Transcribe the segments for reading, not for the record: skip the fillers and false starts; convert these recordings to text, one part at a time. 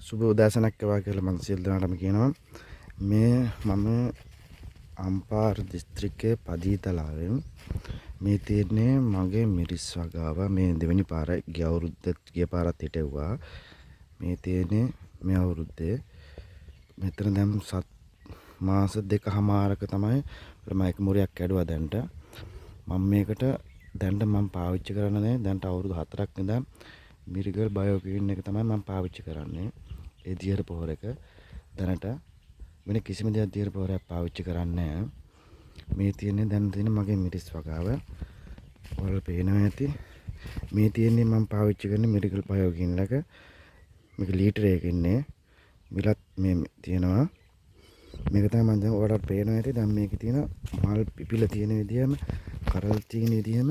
සුබ උදෑසනක් වේවා කියලා මම සියලු දෙනාටම කියනවා. මේ මම අම්පාර දිස්ත්‍රික්කයේ පදීතලාවෙන් මේ තියෙන්නේ මගේ මිරිස් වගාව. මේ දෙවෙනි පාර ගිය පාරත් හිටෙව්වා. මේ තියෙන්නේ මේ අවුරුද්දේ මෙතන දැන් මාස දෙකමාරක තමයි මම එක මුරියක් කැඩුවා දැන්ට. මම මේකට දැන්ට මම පාවිච්චි කරන්නේ දැන්ට අවුරුදු 4ක් ඉඳන් මිරිකල් බයෝකින් එක තමයි මම පාවිච්චි කරන්නේ. ඒ දියර පොහොර එක දැනට වෙන කිසිම දෙයක් දියර පොහොරයක් පාවිච්චි කරන්නේ නැහැ. මේ තියෙන්නේ දැන් තියෙන මගේ මිරිස් වගාව. ඔයාලා පේනවා ඇති. මේ තියෙන්නේ මම පාවිච්චි කරන මිරිකල් බයෝකින් එක. මේක ලීටරයක ඉන්නේ. මිලත් මේ තියෙනවා. මේක තමයි මම දැන් ඔයාලට පේනවා ඇති. දැන් මේකේ තියෙන මල් පිපිලා තියෙන විදියම කරල් තියෙන විදියම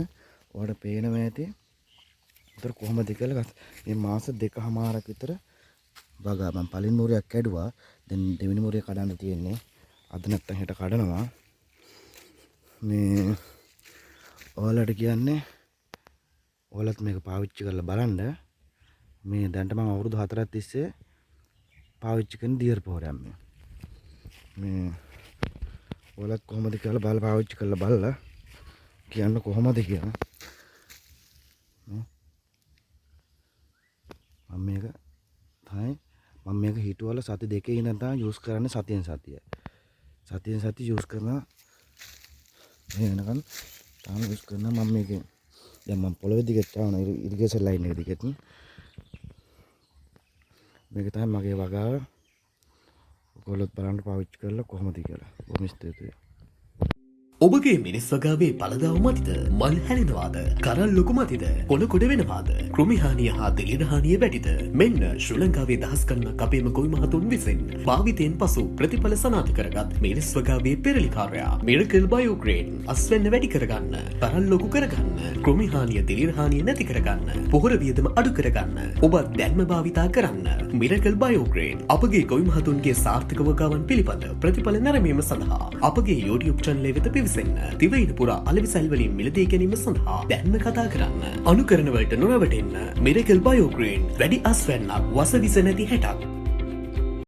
ඔයාලට පේනවා ඇති. උතර කොහමද කියලා මේ මාස දෙකමාරක් විතර වගා මම පළවෙනි මුරියක් කැඩුවා. දැන් දෙවෙනි මුරිය කඩන්න තියෙන්නේ. අද නැත්තම් හෙට කඩනවා. මේ ඔයාලට කියන්නේ ඔයාලත් මේක පාවිච්චි කරලා බලන්න. මේ දැන්ට මම අවුරුදු 4ක් තිස්සේ පාවිච්චි කරන දියර පොහොරයක් මේ ඔයාලත් කොහොමද කියලා බලලා පාවිච්චි කරලා බලලා කියන්න කොහොමද කියලා. මම මේක හිතුවල සති දෙකේ ඉඳන් තමයි යූස් කරන්නේ. සතියෙන් සතිය යූස් කරනවා. මේ වෙනකන් තාම යූස් කරනවා. මම මේකෙන් දැන් මම පොළොවේ දිගට යනවා ඉරිගේෂන් ලයින් එක දිගට. මේක තමයි මගේ වගාව. ඔයගොල්ලොත් බලන්න පාවිච්චි කරලා කොහොමද කියලා. බොහොම ස්තුතියි. ඔබගේ මිනිස් වගාවේ පළදාව මතිද? මල් හැලෙනවාද? කරල් ලොකු මතිද? කොළ කොට වෙනවාද? කෘමිහානිය හා දිලිරහානිය වැඩිද? මෙන්න ශ්‍රී ලංකාවේ දහස් ගණනක් අපේම ගොවි මහතුන් විසින් භාවිතයෙන් පසු ප්‍රතිඵල සනාථ කරගත් මිනිස් වගාවේ පෙරලිකාරයා මිරකල් බයෝග්‍රේන් අස්වැන්න වැඩි කරගන්න, කරල් ලොකු කරගන්න, කෘමිහානිය දිලිරහානිය නැති කරගන්න, පොහොර වියදම අඩු කරගන්න ඔබ දැන්ම භාවිතා කරන්න. මිරකල් බයෝග්‍රේන් අපගේ ගොවි මහතුන්ගේ සාර්ථක වගාවන් පිළිබඳ ප්‍රතිඵල නැරඹීම සඳහා අපගේ YouTube channel වෙත දිවයින පුරා අලෙවිසල් වලින් මිලදී ගැනීම සඳහා දැන්ම කතා කරන්න. අනුකරණ වලට නොරවටෙන්න මිරකල් බයෝග්‍රේන් වැඩි අස්වැන්නක් වස විස නැති හැටක්